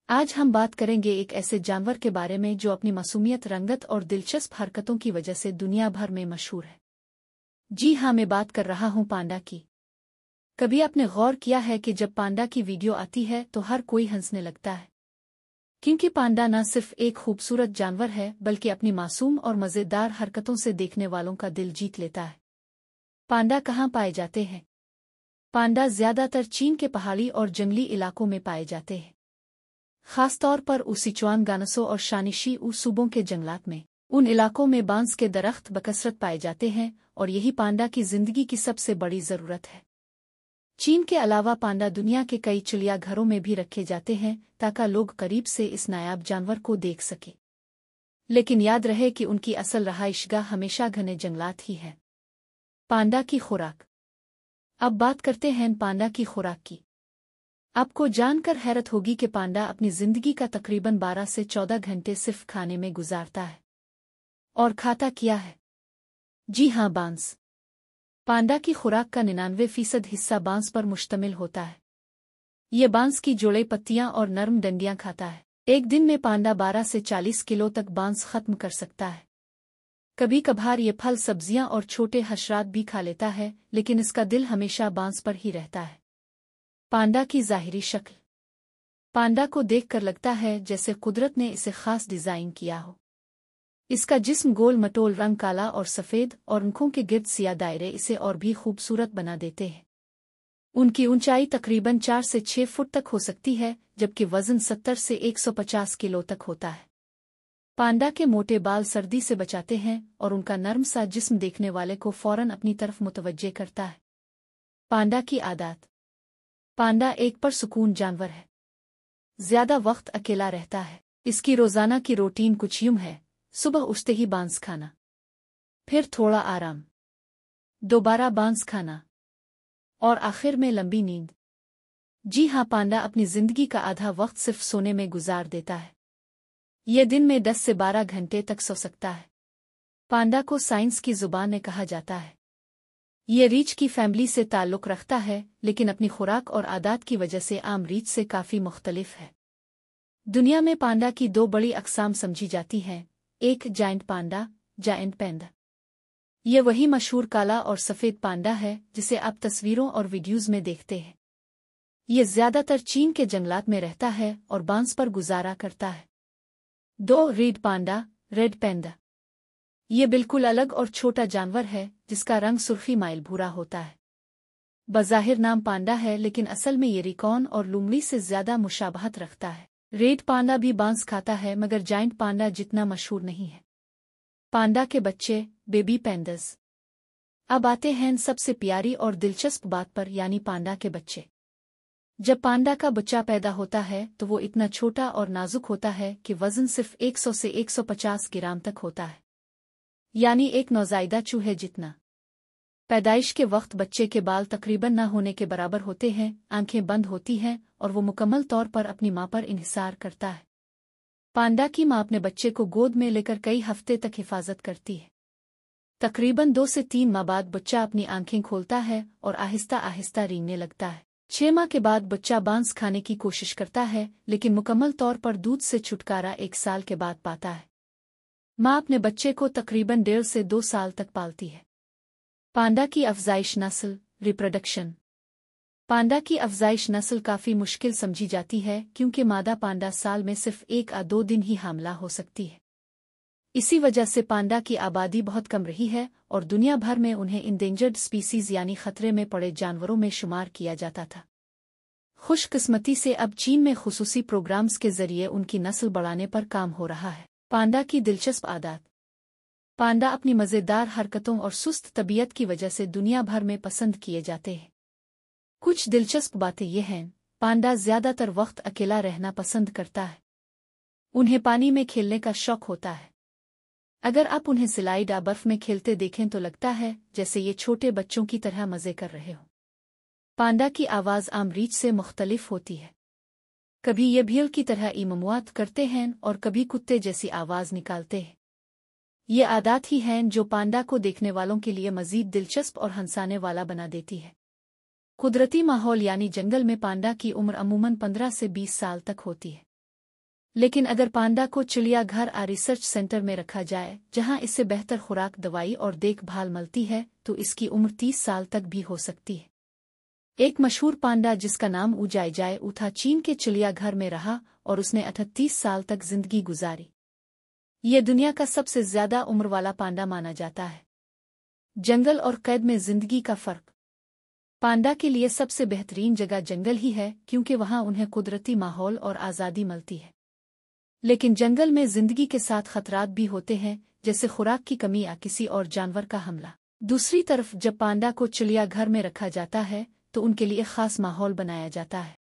आज हम बात करेंगे एक ऐसे जानवर के बारे में जो अपनी मासूमियत, रंगत और दिलचस्प हरकतों की वजह से दुनिया भर में मशहूर है। जी हाँ, मैं बात कर रहा हूँ पांडा की। कभी आपने गौर किया है कि जब पांडा की वीडियो आती है तो हर कोई हंसने लगता है, क्योंकि पांडा न सिर्फ एक खूबसूरत जानवर है बल्कि अपनी मासूम और मज़ेदार हरकतों से देखने वालों का दिल जीत लेता है। पांडा कहाँ पाए जाते हैं? पांडा ज्यादातर चीन के पहाड़ी और जंगली इलाकों में पाए जाते हैं, खासतौर पर सिचुआन, गानसो और शानिशी सूबों के जंगलात में। उन इलाकों में बांस के दरख्त बकसरत पाए जाते हैं और यही पांडा की जिंदगी की सबसे बड़ी जरूरत है। चीन के अलावा पांडा दुनिया के कई चिड़ियाघरों में भी रखे जाते हैं ताकि लोग करीब से इस नायाब जानवर को देख सकें। लेकिन याद रहे कि उनकी असल रहाइशगाह हमेशा घने जंगलात ही है। पांडा की खुराक। अब बात करते हैं पांडा की खुराक की। आपको जानकर हैरत होगी कि पांडा अपनी जिंदगी का तकरीबन 12 से 14 घंटे सिर्फ खाने में गुजारता है। और खाता क्या है? जी हाँ, बांस। पांडा की खुराक का 99% हिस्सा बांस पर मुश्तमिल होता है। ये बांस की जोड़े, पत्तियां और नरम डंडियां खाता है। एक दिन में पांडा 12 से 40 किलो तक बांस खत्म कर सकता है। कभी कभार ये फल, सब्जियां और छोटे हशरात भी खा लेता है, लेकिन इसका दिल हमेशा बांस पर ही रहता है। पांडा की ज़ाहिरी शक्ल। पांडा को देखकर लगता है जैसे कुदरत ने इसे खास डिजाइन किया हो। इसका जिस्म गोल मटोल, रंग काला और सफेद, और आंखों के गिर्द सिया दायरे इसे और भी खूबसूरत बना देते हैं। उनकी ऊंचाई तकरीबन 4 से 6 फुट तक हो सकती है, जबकि वजन 70 से 150 किलो तक होता है। पांडा के मोटे बाल सर्दी से बचाते हैं और उनका नर्म सा जिस्म देखने वाले को फौरन अपनी तरफ मुतवज्जे करता है। पांडा की आदत। पांडा एक परसुकून जानवर है। ज्यादा वक्त अकेला रहता है। इसकी रोजाना की रूटीन कुछ यूं है: सुबह उठते ही बांस खाना, फिर थोड़ा आराम, दोबारा बांस खाना, और आखिर में लंबी नींद। जी हाँ, पांडा अपनी जिंदगी का आधा वक्त सिर्फ सोने में गुजार देता है। यह दिन में 10 से 12 घंटे तक सो सकता है। पांडा को साइंस की जुबान में कहा जाता है। ये रीछ की फैमिली से ताल्लुक रखता है, लेकिन अपनी खुराक और आदत की वजह से आम रीछ से काफी मुख्तलिफ है। दुनिया में पांडा की 2 बड़ी अक़साम समझी जाती हैं। एक जायंट पांडा, जायंट पैंडा। ये वही मशहूर काला और सफेद पांडा है जिसे आप तस्वीरों और वीडियोज़ में देखते हैं। ये ज्यादातर चीन के जंगलात में रहता है और बांस पर गुजारा करता है। 2 रेड पांडा, रेड पैंडा। ये बिल्कुल अलग और छोटा जानवर है जिसका रंग सुर्खी माइल भूरा होता है। बज़ाहिर नाम पांडा है, लेकिन असल में ये रिकॉन और लुमड़ी से ज्यादा मुशाबहत रखता है। रेड पांडा भी बांस खाता है, मगर जायंट पांडा जितना मशहूर नहीं है। पांडा के बच्चे, बेबी पैंडास। अब आते हैं सबसे प्यारी और दिलचस्प बात पर, यानी पांडा के बच्चे। जब पांडा का बच्चा पैदा होता है तो वो इतना छोटा और नाजुक होता है कि वजन सिर्फ 100 से 150 ग्राम तक होता है, यानी एक नौज़ायदा चूहे जितना। पैदाइश के वक्त बच्चे के बाल तकरीबन न होने के बराबर होते हैं, आंखें बंद होती हैं और वो मुकम्मल तौर पर अपनी मां पर इन्हिसार करता है। पांडा की मां अपने बच्चे को गोद में लेकर कई हफ्ते तक हिफाजत करती है। तकरीबन 2 से 3 माह बाद बच्चा अपनी आंखें खोलता है और आहिस्ता आहिस्ता रेंगने लगता है। 6 माह के बाद बच्चा बांस खाने की कोशिश करता है, लेकिन मुकम्मल तौर पर दूध से छुटकारा 1 साल के बाद पाता है। मां अपने बच्चे को तकरीबन 1.5 से 2 साल तक पालती है। पांडा की अफजाइश नस्ल, रिप्रोडक्शन। पांडा की अफजाइश नस्ल काफी मुश्किल समझी जाती है, क्योंकि मादा पांडा साल में सिर्फ 1 या 2 दिन ही हामला हो सकती है। इसी वजह से पांडा की आबादी बहुत कम रही है और दुनिया भर में उन्हें इंडेंजर्ड स्पीसीज यानी खतरे में पड़े जानवरों में शुमार किया जाता था। खुशकिस्मती से अब चीन में खुसूसी प्रोग्राम्स के जरिए उनकी नस्ल बढ़ाने पर काम हो रहा है। पांडा की दिलचस्प आदत। पांडा अपनी मज़ेदार हरकतों और सुस्त तबीयत की वजह से दुनिया भर में पसंद किए जाते हैं। कुछ दिलचस्प बातें ये हैं: पांडा ज्यादातर वक्त अकेला रहना पसंद करता है। उन्हें पानी में खेलने का शौक होता है। अगर आप उन्हें स्लाइड या बर्फ में खेलते देखें तो लगता है जैसे ये छोटे बच्चों की तरह मजे कर रहे हो। पांडा की आवाज़ आम रीछ से मुख्तलिफ होती है। कभी ये भील की तरह इममुआत करते हैं और कभी कुत्ते जैसी आवाज़ निकालते हैं। ये आदत ही हैं जो पांडा को देखने वालों के लिए मजीद दिलचस्प और हंसाने वाला बना देती है। कुदरती माहौल यानी जंगल में पांडा की उम्र अमूमन 15 से 20 साल तक होती है। लेकिन अगर पांडा को चिड़ियाघर आ रिसर्च सेंटर में रखा जाए जहां इससे बेहतर खुराक, दवाई और देखभाल मिलती है, तो इसकी उम्र 30 साल तक भी हो सकती है। एक मशहूर पांडा जिसका नाम उजाइजाई था, चीन के चिड़ियाघर में रहा और उसने 38 साल तक जिंदगी गुजारी। यह दुनिया का सबसे ज्यादा उम्र वाला पांडा माना जाता है। जंगल और कैद में जिंदगी का फर्क। पांडा के लिए सबसे बेहतरीन जगह जंगल ही है, क्योंकि वहां उन्हें कुदरती माहौल और आज़ादी मिलती है। लेकिन जंगल में जिंदगी के साथ खतरात भी होते हैं, जैसे खुराक की कमी या किसी और जानवर का हमला। दूसरी तरफ जब पांडा को चिड़ियाघर में रखा जाता है तो उनके लिए खास माहौल बनाया जाता है।